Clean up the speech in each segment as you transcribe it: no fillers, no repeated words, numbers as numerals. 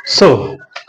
सो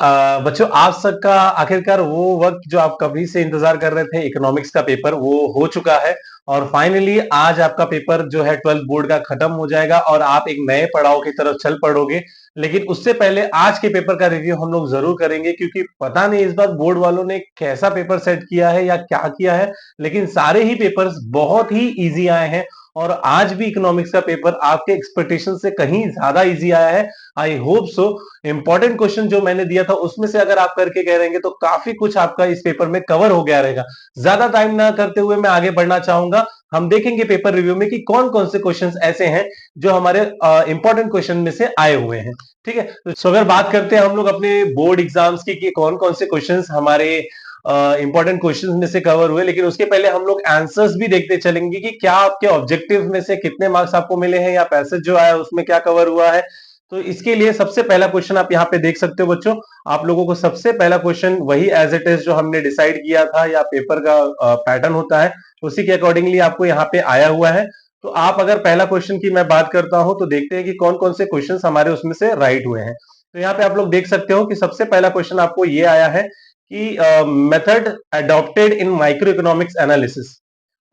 बच्चों आप सबका आखिरकार वो वक्त जो आप कभी से इंतजार कर रहे थे इकोनॉमिक्स का पेपर वो हो चुका है। और फाइनली आज आपका पेपर जो है 12th बोर्ड का खत्म हो जाएगा और आप एक नए पड़ाव की तरफ चल पड़ोगे। लेकिन उससे पहले आज के पेपर का रिव्यू हम लोग जरूर करेंगे क्योंकि पता नहीं इस बार बोर्ड वालों ने कैसा पेपर सेट किया है या क्या किया है, लेकिन सारे ही पेपर्स बहुत ही इजी आए हैं। और आज भी इकोनॉमिक्स का पेपर आपके एक्सपेक्टेशन से कहीं ज्यादा इजी आया है। आई होप सो। इंपॉर्टेंट क्वेश्चन जो मैंने दिया था उसमें से अगर आप करके कह रहेंगे तो काफी कुछ आपका इस पेपर में कवर हो गया रहेगा। ज्यादा टाइम ना करते हुए मैं आगे बढ़ना चाहूंगा। हम देखेंगे पेपर रिव्यू में कि कौन कौन से क्वेश्चंस ऐसे हैं जो हमारे इंपॉर्टेंट क्वेश्चन में से आए हुए हैं। ठीक है, तो अगर बात करते हैं हम लोग अपने बोर्ड एग्जाम्स की कि कौन कौन से क्वेश्चंस हमारे इंपॉर्टेंट क्वेश्चंस में से कवर हुए, लेकिन उसके पहले हम लोग आंसर्स भी देखते चलेंगे कि क्या आपके ऑब्जेक्टिव में से कितने मार्क्स आपको मिले हैं या पैसेज जो आया उसमें क्या कवर हुआ है। तो इसके लिए सबसे पहला क्वेश्चन आप यहाँ पे देख सकते हो बच्चों। आप लोगों को सबसे पहला क्वेश्चन वही एज इट इज जो हमने डिसाइड किया था या पेपर का पैटर्न होता है उसी के अकॉर्डिंगली आपको यहाँ पे आया हुआ है। तो आप अगर पहला क्वेश्चन की मैं बात करता हूं तो देखते हैं कि कौन कौन से क्वेश्चंस हमारे उसमें से राइट हुए हैं। तो यहाँ पे आप लोग देख सकते हो कि सबसे पहला क्वेश्चन आपको ये आया है कि method adopted in micro economics analysis.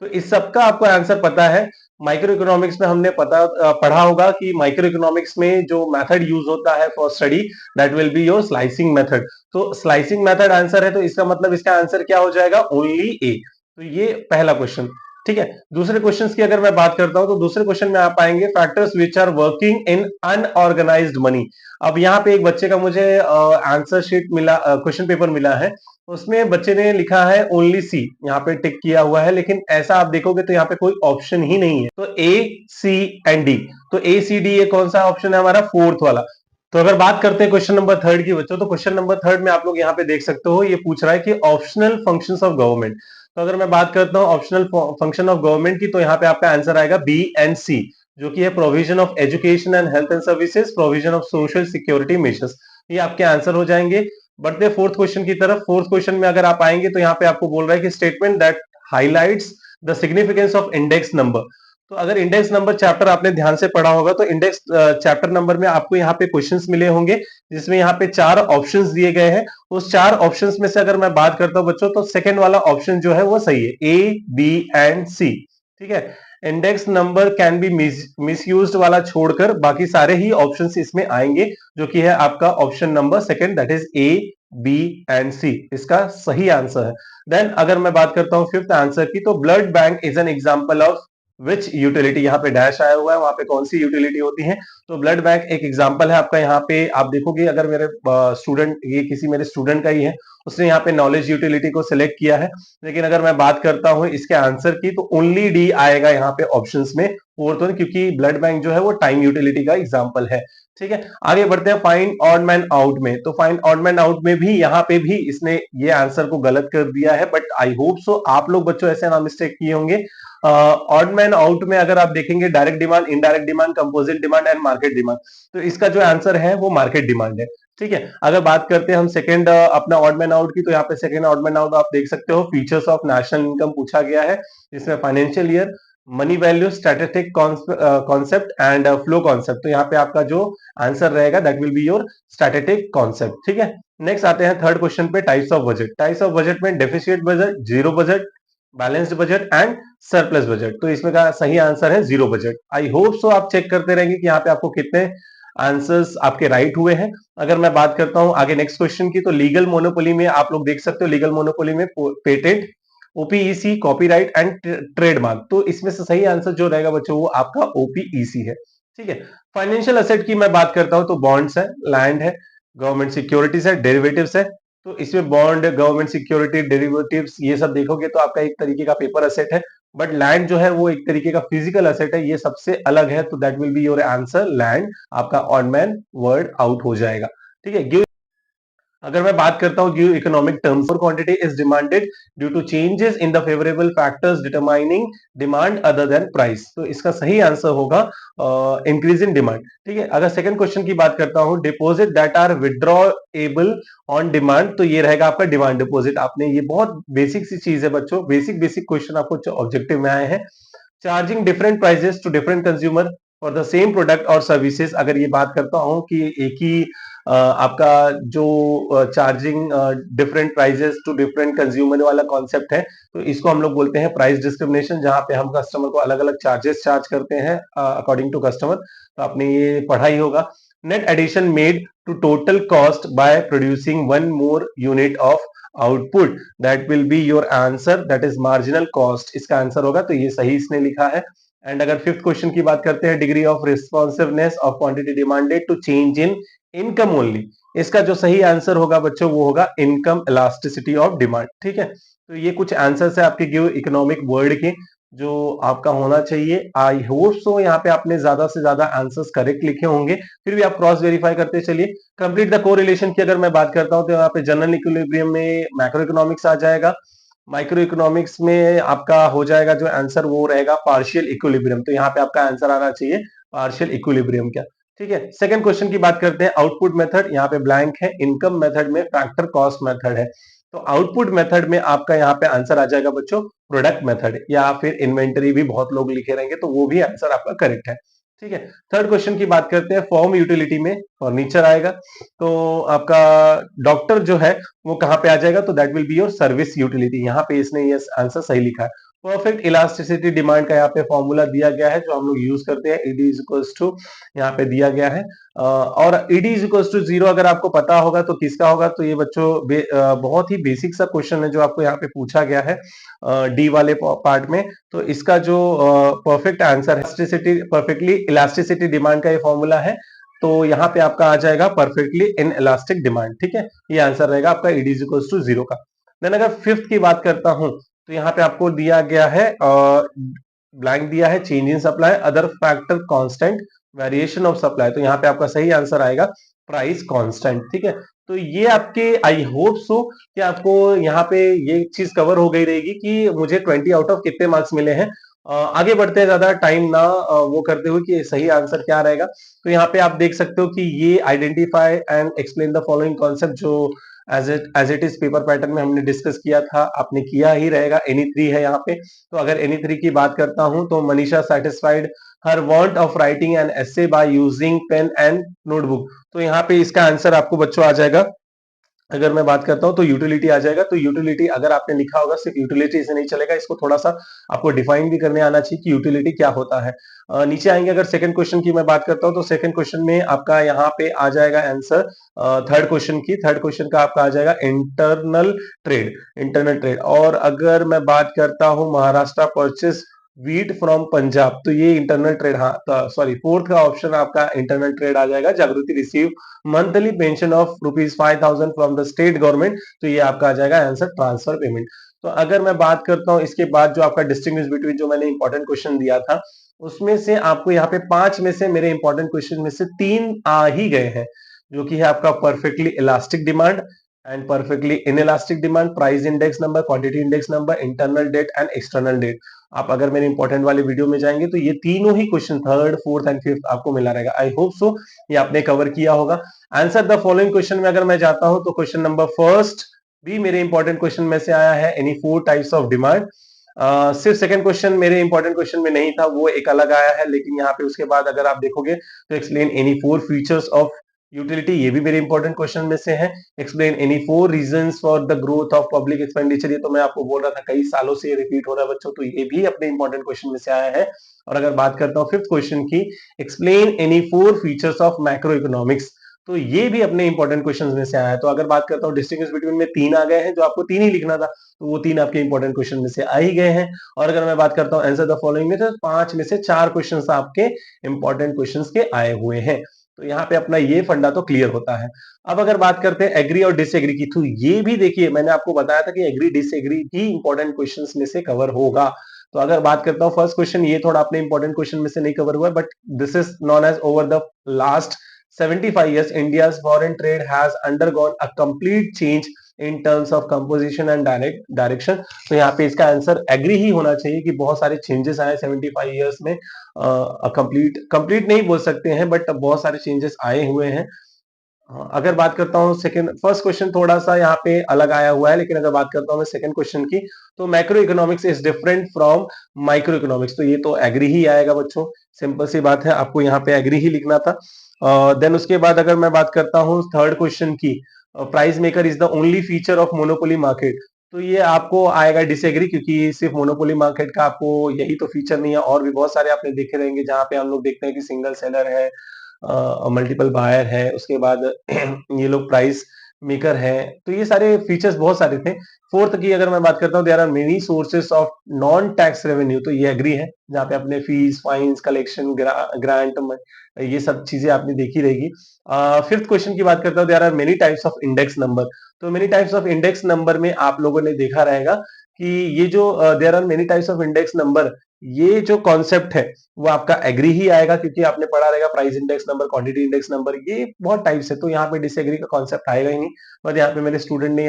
तो इस सब का आपको आंसर पता है। माइक्रो इकोनॉमिक्स में हमने पढ़ा होगा कि माइक्रो इकोनॉमिक्स में जो मेथड यूज होता है for study that will be your slicing method. तो स्लाइसिंग मेथड आंसर है, तो इसका मतलब इसका आंसर क्या हो जाएगा, ओनली ए। तो ये पहला क्वेश्चन। ठीक है, दूसरे क्वेश्चन की अगर मैं बात करता हूं तो दूसरे क्वेश्चन में आप पाएंगे factors which are working in unorganised money. अब यहाँ पे एक बच्चे का मुझे आंसर शीट मिला, क्वेश्चन पेपर मिला है। उसमें बच्चे ने लिखा है ओनली सी, यहाँ पे टिक किया हुआ है, लेकिन ऐसा आप देखोगे तो यहाँ पे कोई ऑप्शन ही नहीं है। तो ए सी एंड डी, तो ए सी डी ये कौन सा ऑप्शन है हमारा, फोर्थ वाला। तो अगर बात करते हैं क्वेश्चन नंबर थर्ड की बच्चों, तो क्वेश्चन नंबर थर्ड में आप लोग यहाँ पे देख सकते हो ये पूछ रहा है कि ऑप्शनल फंक्शंस ऑफ गवर्नमेंट। तो अगर मैं बात करता हूँ ऑप्शनल फंक्शन ऑफ गवर्नमेंट की, तो यहाँ पे आपका आंसर आएगा बी एंड सी, जो कि है provision of education and health and services, provision of social security measures. ये आपके आंसर हो जाएंगे। बढ़ते फोर्थ क्वेश्चन की तरफ। फोर्थ क्वेश्चन में अगर आप आएंगे तो यहाँ पे आपको बोल रहा है कि statement that highlights the significance of index number. तो अगर इंडेक्स नंबर चैप्टर आपने ध्यान से पढ़ा होगा तो इंडेक्स चैप्टर नंबर में आपको यहाँ पे क्वेश्चंस मिले होंगे जिसमें यहाँ पे 4 ऑप्शंस दिए गए हैं। उस 4 ऑप्शंस में से अगर मैं बात करता हूँ बच्चों तो सेकंड वाला ऑप्शन जो है वो सही है, ए बी एंड सी। ठीक है, index number can be misused वाला छोड़कर बाकी सारे ही ऑप्शंस इसमें आएंगे, जो कि है आपका option number second, that is A B and C इसका सही आंसर है। देन अगर मैं बात करता हूं फिफ्थ आंसर की, तो blood bank is an example of which utility. यहाँ पे डैश आया हुआ है, वहां पे कौन सी यूटिलिटी होती है। तो ब्लड बैंक एक एग्जांपल है आपका। यहाँ पे आप देखोगे अगर मेरे स्टूडेंट, ये किसी मेरे स्टूडेंट का ही है, उसने यहाँ पे नॉलेज यूटिलिटी को सिलेक्ट किया है। लेकिन अगर मैं बात करता हूं इसके आंसर की तो ओनली डी आएगा यहाँ पे ऑप्शंस में, फोर्थ वन, क्योंकि ब्लड बैंक जो है वो टाइम यूटिलिटी का एग्जांपल है। ठीक है, आगे बढ़ते हैं फाइंड ऑड मैन आउट में। तो फाइंड ऑड मैन आउट में भी यहाँ पे भी इसने ये आंसर को गलत कर दिया है, बट आई होप सो आप लोग बच्चों ऐसे ना मिस्टेक किए होंगे। ऑड मैन आउट में अगर आप देखेंगे direct demand, indirect demand, composite demand and market demand, तो इसका जो आंसर है वो मार्केट डिमांड है। ठीक है, अगर बात करते हैं हम सेकंड अपना ऑड मैन आउट की, तो यहाँ पे सेकंड ऑड मैन आउट आप देख सकते हो, फीचर्स ऑफ नेशनल इनकम पूछा गया है। इसमें financial year, money value, statistic concept and flow concept. तो यहाँ पे आपका जो आंसर रहेगा that will be your statistic concept. ठीक है, नेक्स्ट आते हैं थर्ड क्वेश्चन पे, types of budget. Types of budget में deficit budget, zero budget, balanced budget and surplus budget. तो इसमें का सही आंसर है zero budget. I hope so आप चेक करते रहेंगे कि यहाँ पे आपको कितने आंसर्स आपके राइट हुए हैं। अगर मैं बात करता हूं आगे नेक्स्ट क्वेश्चन की, तो लीगल मोनोपोली में आप लोग देख सकते हो, लीगल मोनोपोली में patent, OPEC, copyright and trademark. तो इसमें से सही आंसर जो रहेगा बच्चों वो आपका ओपीईसी है। ठीक है, फाइनेंशियल एसेट की मैं बात करता हूं तो बॉन्ड्स है, लैंड है, गवर्नमेंट सिक्योरिटीज है, डेरिवेटिव्स है। तो इसमें बॉन्ड, गवर्नमेंट सिक्योरिटी, डेरिवेटिव्स ये सब देखोगे तो आपका एक तरीके का पेपर एसेट है। बट लैंड जो है वो एक तरीके का फिजिकल एसेट है, ये सबसे अलग है। तो that will be your answer land, आपका ऑड मैन वर्ड आउट हो जाएगा। ठीक है, अगर मैं बात करता हूं give economic terms, for quantity is demanded due to changes in the favourable factors determining demand other than price. तो इसका सही आंसर होगा इंक्रीज इन डिमांड। ठीक है, अगर सेकंड क्वेश्चन की बात करता हूं, deposit that are withdrawable on demand, तो ये रहेगा आपका डिमांड डिपॉजिट। आपने ये बहुत बेसिक सी चीज है बच्चों, बेसिक बेसिक क्वेश्चन आपको ऑब्जेक्टिव में आए हैं। Charging different prices to different consumer for the same product और सर्विसेज। अगर ये बात करता हूं कि एक ही आपका जो charging different prices to different consumer वाला कॉन्सेप्ट है, तो इसको हम लोग बोलते हैं प्राइस डिस्क्रिमिनेशन, जहां पे हम कस्टमर को अलग अलग चार्जेस चार्ज करते हैं अकॉर्डिंग टू कस्टमर। तो आपने ये पढ़ा ही होगा। Net addition made to total cost by producing one more unit of output, that will be your answer, that is marginal cost, इसका आंसर होगा। तो ये सही इसने लिखा है। एंड अगर फिफ्थ क्वेश्चन की बात करते हैं, degree of responsiveness of quantity demanded to change in income only, इसका जो सही आंसर होगा बच्चों वो होगा इनकम इलास्टिसिटी ऑफ डिमांड। ठीक है, तो ये कुछ आंसर्स है आपके गिव इकोनॉमिक वर्ड के जो आपका होना चाहिए। आई होप सो यहाँ पे आपने ज्यादा से ज्यादा आंसर्स करेक्ट लिखे होंगे, फिर भी आप क्रॉस वेरीफाई करते चलिए। कंप्लीट द कोरिलेशन की अगर मैं बात करता हूं तो यहाँ पे जनरल इक्विलिब्रियम में मैक्रो इकोनॉमिक्स आ जाएगा, माइक्रो इकोनॉमिक्स में आपका हो जाएगा जो आंसर वो रहेगा पार्शियल इक्विलिब्रियम। तो यहाँ पे आपका आंसर आना चाहिए पार्शियल इक्विलिब्रियम क्या। ठीक है, सेकंड क्वेश्चन की बात करते हैं, आउटपुट मेथड, यहाँ पे ब्लैंक है। इनकम मेथड में फैक्टर कॉस्ट मेथड है। तो आउटपुट मेथड में आपका यहाँ पे आंसर आ जाएगा बच्चों प्रोडक्ट मेथड, या फिर इन्वेंटरी भी बहुत लोग लिखे रहेंगे, तो वो भी आंसर आपका करेक्ट है। ठीक है, थर्ड क्वेश्चन की बात करते हैं, फॉर्म यूटिलिटी में फर्नीचर आएगा। तो आपका डॉक्टर जो है वो कहां पे आ जाएगा, तो that will be your service utility. यहाँ पे इसने ये आंसर सही लिखा है। परफेक्ट इलास्टिसिटी डिमांड का यहाँ पे फॉर्मूला दिया गया है जो हम लोग यूज करते हैं, ईडी इज इक्वल्स टू, यहाँ पे दिया गया है। और ईडी इज इक्वल्स टू 0 अगर आपको पता होगा तो किसका होगा, तो ये बच्चों बहुत ही बेसिक सा क्वेश्चन है जो आपको यहाँ पे पूछा गया है डी वाले पार्ट में। तो इसका जो परफेक्ट आंसर है परफेक्टली इलास्टिसिटी डिमांड का ये फॉर्मूला है। तो यहाँ पे आपका आ जाएगा परफेक्टली इन इलास्टिक डिमांड। ठीक है, ये आंसर रहेगा आपका ईडी इज इक्वल्स टू 0 का। देन अगर फिफ्थ की बात करता हूं तो यहाँ पे आपको दिया गया है ब्लैंक दिया है, change in supply, other factor constant, variation of supply. तो यहाँ पे आपका सही आंसर आएगा प्राइस कांस्टेंट। ठीक है, तो ये आपके आई होप सो कि आपको यहाँ पे ये चीज कवर हो गई रहेगी कि मुझे 20 आउट ऑफ कितने मार्क्स मिले हैं। आगे बढ़ते हैं, ज्यादा टाइम ना वो करते हुए कि सही आंसर क्या रहेगा। तो यहाँ पे आप देख सकते हो कि ये identify and explain the following concept जो as it is paper pattern में हमने डिस्कस किया था, आपने किया ही रहेगा। एनी थ्री है यहाँ पे। तो अगर एनी थ्री की बात करता हूं तो Manisha satisfied her want of writing an essay by using pen and notebook. तो यहाँ पे इसका आंसर आपको बच्चों आ जाएगा। अगर मैं बात करता हूं तो यूटिलिटी आ जाएगा। तो यूटिलिटी अगर आपने लिखा होगा, सिर्फ यूटिलिटी से नहीं चलेगा, इसको थोड़ा सा आपको डिफाइन भी करने आना चाहिए कि यूटिलिटी क्या होता है। नीचे आएंगे, अगर सेकंड क्वेश्चन की मैं बात करता हूं तो सेकंड क्वेश्चन में आपका यहाँ पे आ जाएगा आंसर थर्ड क्वेश्चन की। थर्ड क्वेश्चन का आपका आ जाएगा इंटरनल ट्रेड, इंटरनल ट्रेड। और अगर मैं बात करता हूं Maharashtra purchase wheat from Punjab, तो ये इंटरनल ट्रेड, हाँ सॉरी फोर्थ का ऑप्शन आपका इंटरनल ट्रेड आ जाएगा। जागृति receive monthly pension of ₹5,000 from the state government, तो ये आपका आ जाएगा आंसर ट्रांसफर पेमेंट। तो अगर मैं बात करता हूं इसके बाद जो आपका डिस्टिंग्विश बिटवीन जो मैंने इंपॉर्टेंट क्वेश्चन दिया था, उसमें से आपको यहाँ पे 5 में से मेरे इंपॉर्टेंट क्वेश्चन में से 3 आ ही गए हैं, जो कि है आपका perfectly elastic demand and perfectly inelastic demand, price index number, quantity index number, internal debt and external debt. आप अगर मेरे इंपॉर्टेंट वाले वीडियो में जाएंगे तो ये तीनों ही question third fourth and fifth आपको मिला रहेगा। आई होप सो ये आपने कवर किया होगा। आंसर द फॉलोइंग क्वेश्चन में अगर मैं जाता हूं तो क्वेश्चन नंबर फर्स्ट भी मेरे इंपॉर्टेंट क्वेश्चन में से आया है, एनी 4 टाइप्स ऑफ डिमांड। सिर्फ सेकंड क्वेश्चन मेरे इंपॉर्टेंट क्वेश्चन में नहीं था, वो एक अलग आया है, लेकिन यहाँ पे उसके बाद अगर आप देखोगे तो explain any 4 features of utility, ये भी मेरे इंपॉर्टेंट क्वेश्चन में से है। Explain any 4 reasons for the growth of public expenditure, ये तो मैं आपको बोल रहा था कई सालों से ये रिपीट हो रहा है बच्चों, तो ये भी अपने इंपॉर्टेंट क्वेश्चन में से आया है। और अगर बात करता हूँ फिफ्थ क्वेश्चन की, explain any 4 features of macro economics, तो ये भी अपने इंपॉर्टेंट क्वेश्चन में से आया है। तो अगर बात करता हूँ डिस्टिंग्विश बिटवीन में 3 आ गए हैं, जो आपको 3 ही लिखना था, तो वो 3 आपके इंपॉर्टेंट क्वेश्चन में से आ ही गए हैं। और अगर मैं बात करता हूँ आंसर द फॉलोइंग में, तो 5 में से 4 क्वेश्चन आपके इंपॉर्टेंट क्वेश्चन के आए हुए हैं। तो यहाँ पे अपना ये फंडा तो क्लियर होता है। अब अगर बात करते हैं एग्री और डिसएग्री की, तो ये भी देखिए मैंने आपको बताया था कि एग्री डिसएग्री भी इंपॉर्टेंट क्वेश्चंस में से कवर होगा। तो अगर बात करता हूँ फर्स्ट क्वेश्चन, ये थोड़ा अपने इंपॉर्टेंट क्वेश्चन में से नहीं कवर हुआ है, but this is non age over the last 75 years India's foreign trade has undergone a complete change in terms of composition and direction। तो यहाँ पे इसका आंसर एग्री ही होना चाहिए कि बहुत सारे चेंजेस आए 75 years में। कंप्लीट नहीं बोल सकते हैं, बट बहुत सारे चेंजेस आए हुए हैं। अगर बात करता हूँ सेकंड, फर्स्ट क्वेश्चन थोड़ा सा यहाँ पे अलग आया हुआ है, लेकिन अगर बात करता हूँ मैं सेकंड क्वेश्चन की, तो macro economics is different from micro economics, तो ये तो एग्री ही आएगा बच्चों, सिंपल सी बात है, आपको यहाँ पे एग्री ही लिखना था। देन उसके बाद अगर मैं बात करता हूँ थर्ड क्वेश्चन की, price maker is the only feature of monopoly market, तो ये आपको आएगा डिसएग्री, क्योंकि सिर्फ मोनोपोली मार्केट का आपको यही तो फीचर नहीं है, और भी बहुत सारे आपने देखे रहेंगे जहां पे हम लोग देखते हैं कि सिंगल सेलर है, मल्टीपल बायर है, उसके बाद ये लोग प्राइस मेकर है, तो ये सारे फीचर्स बहुत सारे थे। फोर्थ की अगर मैं बात करता हूँ, there are many sources of non tax revenue, तो ये एग्री है, जहाँ पे अपने फीस, फाइन्स, कलेक्शन, ग्रांट, ये सब चीजें आपने देखी रहेगी। फिफ्थ क्वेश्चन की बात करता हूँ, there are many types of index number, तो many types of index number में आप लोगों ने देखा रहेगा कि ये जो there are many types of index number, ये जो कॉन्सेप्ट है वो आपका एग्री ही आएगा, क्योंकि आपने पढ़ा रहेगा price index number, quantity index number, ये बहुत टाइप्स है, तो यहाँ पे डिसएग्री का कॉन्सेप्ट आएगा ही नहीं, बट यहाँ पे मेरे स्टूडेंट ने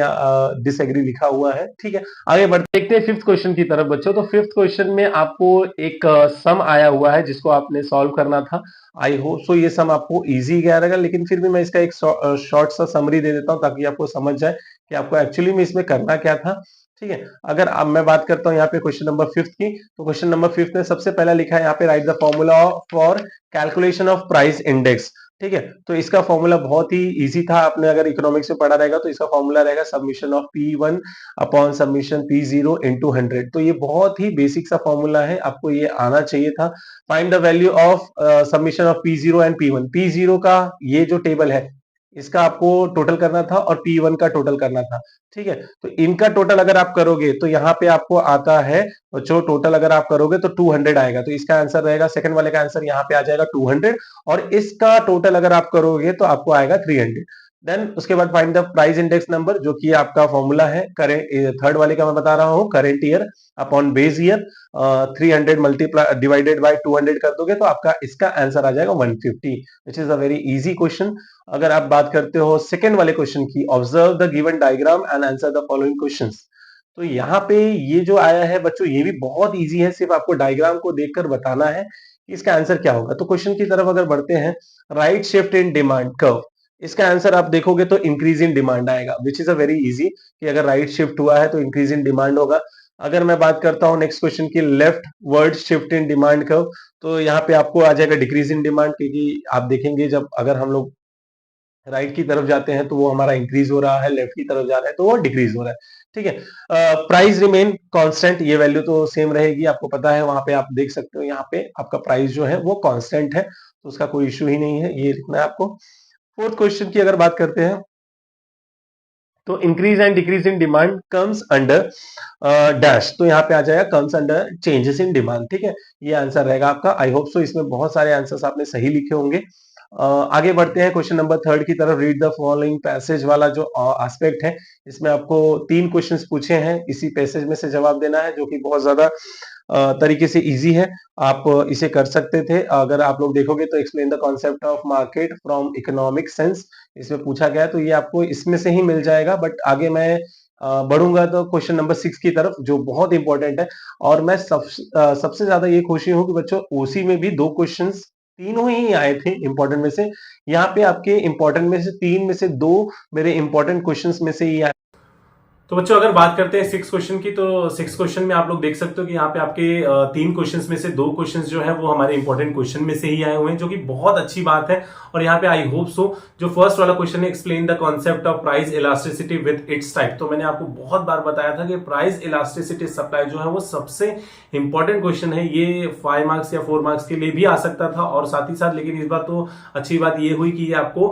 डिसएग्री लिखा हुआ है। ठीक है, आगे बढ़ते देखते हैं फिफ्थ क्वेश्चन की तरफ बच्चों। तो फिफ्थ क्वेश्चन में आपको एक सम आया हुआ है जिसको आपने सॉल्व करना था। आई होप सो ये सम आपको इजी गया रहेगा, लेकिन फिर भी मैं इसका एक शॉर्ट सा समरी दे देता हूँ ताकि आपको समझ जाए कि आपको एक्चुअली में इसमें करना क्या था। ठीक है, अगर अब मैं बात करता हूँ यहाँ पे क्वेश्चन नंबर फिफ्थ की, तो क्वेश्चन नंबर फिफ्थ में सबसे पहला लिखा है यहाँ पे, right the formula for calculation of price index. ठीक है, तो इसका फॉर्मूला बहुत ही इजी था, आपने अगर इकोनॉमिक्स में पढ़ा रहेगा तो इसका फॉर्मूला रहेगा submission of P1 upon submission P0 into 100, तो ये बहुत ही बेसिक सा फॉर्मूला है, आपको ये आना चाहिए था। Find the value of submission of P0 and P1, P0 का ये जो टेबल है इसका आपको टोटल करना था और P1 का टोटल करना था। ठीक है, तो इनका टोटल अगर आप करोगे तो यहाँ पे आपको आता है, जो टोटल अगर आप करोगे तो 200 आएगा, तो इसका आंसर रहेगा, सेकंड वाले का आंसर यहाँ पे आ जाएगा 200, और इसका टोटल अगर आप करोगे तो आपको आएगा 300। देन उसके बाद find the price index number, जो कि आपका फॉर्मूला है करेंट, थर्ड वाले का मैं बता रहा हूँ, current year upon base year, 300 multiply divided by 200 कर दोगे तो आपका इसका आंसर आ जाएगा 150, which is a very easy question. अगर आप बात करते हो सेकेंड वाले क्वेश्चन की, observe the given diagram and answer the following questions, तो यहाँ पे ये जो आया है बच्चों ये भी बहुत इजी है, सिर्फ आपको डायग्राम को देखकर बताना है कि इसका आंसर क्या होगा। तो क्वेश्चन की तरफ अगर बढ़ते हैं, right shift in demand curve, इसका आंसर आप देखोगे तो इंक्रीज इन डिमांड आएगा, which is a very easy, कि अगर राइट शिफ्ट हुआ है तो इंक्रीज इन डिमांड होगा। अगर मैं बात करता हूँ नेक्स्ट क्वेश्चन की, left word shift in demand curve, तो यहाँ पे आपको आ जाएगा डिक्रीज इन डिमांड, क्योंकि आप देखेंगे जब अगर हम लोग राइट की तरफ जाते हैं तो वो हमारा इंक्रीज हो रहा है, लेफ्ट की तरफ जा रहे हैं तो वो डिक्रीज हो रहा है। ठीक है, प्राइस रिमेन कांस्टेंट, ये वैल्यू तो सेम रहेगी, आपको पता है, वहां पे आप देख सकते हो, यहाँ पे आपका प्राइस जो है वो कांस्टेंट है, तो उसका कोई इश्यू ही नहीं है, ये लिखना है आपको। फोर्थ क्वेश्चन की अगर बात करते हैं, तो increase and decrease in demand comes under dash, तो यहाँ पे आ जाएगा comes under changes in demand. ठीक है, ये आंसर रहेगा आपका। आई होप सो इसमें बहुत सारे आंसर्स आपने सही लिखे होंगे। आगे बढ़ते हैं क्वेश्चन नंबर थर्ड की तरफ, रीड द फॉलोइंग पैसेज वाला जो एस्पेक्ट है, इसमें आपको 3 क्वेश्चंस पूछे हैं, इसी पैसेज में से जवाब देना है, जो कि बहुत ज्यादा तरीके से इजी है, आप इसे कर सकते थे। अगर आप लोग देखोगे तो explain the concept of market from economic sense, इसमें पूछा गया, तो ये आपको इसमें से ही मिल जाएगा, बट आगे मैं बढ़ूंगा तो क्वेश्चन नंबर 6 की तरफ, जो बहुत इंपॉर्टेंट है, और मैं सबसे ज्यादा ये खुशी हूं कि बच्चों ओसी में भी 2 क्वेश्चंस, तीनों ही आए थे इंपॉर्टेंट में से, यहाँ पे आपके इंपॉर्टेंट में से 3 में से 2 मेरे इंपॉर्टेंट क्वेश्चंस में से ही आए। तो बच्चों अगर बात करते हैं 6 क्वेश्चन की, तो 6 क्वेश्चन में आप लोग देख सकते हो कि यहाँ पे आपके 3 क्वेश्चंस में से 2 क्वेश्चंस जो है वो हमारे इंपॉर्टेंट क्वेश्चन में से ही आए हुए हैं, जो कि बहुत अच्छी बात है। और यहाँ पे आई होप सो, जो फर्स्ट वाला क्वेश्चन है, explain the concept of price elasticity with its type, तो मैंने आपको बहुत बार बताया था कि प्राइस इलास्टिसिटी सप्लाई जो है वो सबसे इंपॉर्टेंट क्वेश्चन है, ये 5 मार्क्स या 4 मार्क्स के लिए भी आ सकता था, और साथ ही साथ, लेकिन इस बार तो अच्छी बात ये हुई कि ये आपको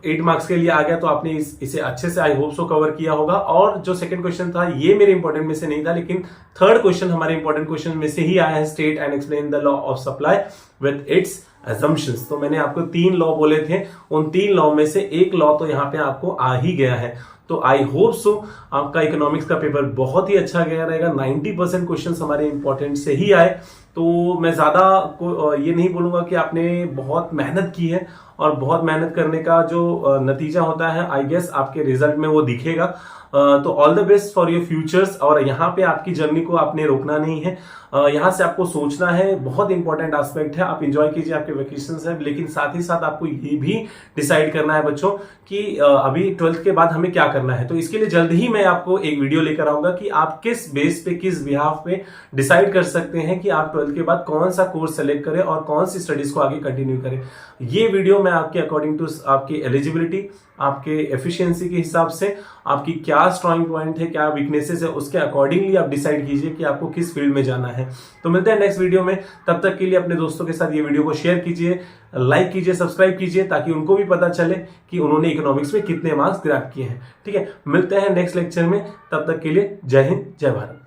8 मार्क्स के लिए आ गया, तो आपने इसे अच्छे से आई होप सो कवर किया होगा। और जो सेकंड क्वेश्चन था ये मेरे इंपॉर्टेंट में से नहीं था, लेकिन थर्ड क्वेश्चन हमारे इंपॉर्टेंट क्वेश्चन में से ही आया है, state and explain the law of supply with its assumptions। तो मैंने आपको 3 लॉ बोले थे, उन 3 लॉ में से एक लॉ तो यहाँ पे आपको आ ही गया है। तो आई होप सो आपका इकोनॉमिक्स का पेपर बहुत ही अच्छा गया रहेगा, 90% क्वेश्चन हमारे इंपॉर्टेंट से ही आए। तो मैं ज्यादा ये नहीं बोलूंगा कि आपने बहुत मेहनत की है, और बहुत मेहनत करने का जो नतीजा होता है आई गेस आपके रिजल्ट में वो दिखेगा। तो all the best for your futures. और यहाँ पे आपकी जर्नी को आपने रोकना नहीं है, यहाँ से आपको सोचना है, बहुत इंपॉर्टेंट एस्पेक्ट है, आप एंजॉय कीजिए, आपके वेकेशंस है, लेकिन साथ ही साथ आपको ये भी डिसाइड करना है बच्चों कि अभी 12th के बाद हमें क्या करना करना है। तो इसके लिए जल्द ही मैं आपको एक वीडियो लेकर आऊंगा कि आप किस बेस पे, किस बिहाफ पे डिसाइड कर सकते हैं कि आप 12th के बाद कौन सा कोर्स सेलेक्ट करें और कौन सी स्टडीज को आगे कंटिन्यू करें। ये वीडियो मैं आपके अकॉर्डिंग टू आपकी एलिजिबिलिटी, आपके एफिशिएंसी के हिसाब से, आपकी क्या स्ट्रांग पॉइंट है, क्या वीकनेसेस है, उसके अकॉर्डिंगली आप डिसाइड कीजिए कि आपको किस फील्ड में जाना है। तो मिलते हैं नेक्स्ट वीडियो में, तब तक के लिए अपने दोस्तों के साथ ये वीडियो को शेयर कीजिए, लाइक कीजिए, सब्सक्राइब कीजिए, ताकि उनको भी पता चले कि उन्होंने इकोनॉमिक्स में कितने मार्क्स ग्रैब किए हैं। ठीक है, मिलते हैं नेक्स्ट लेक्चर में, तब तक के लिए जय हिंद, जय भारत।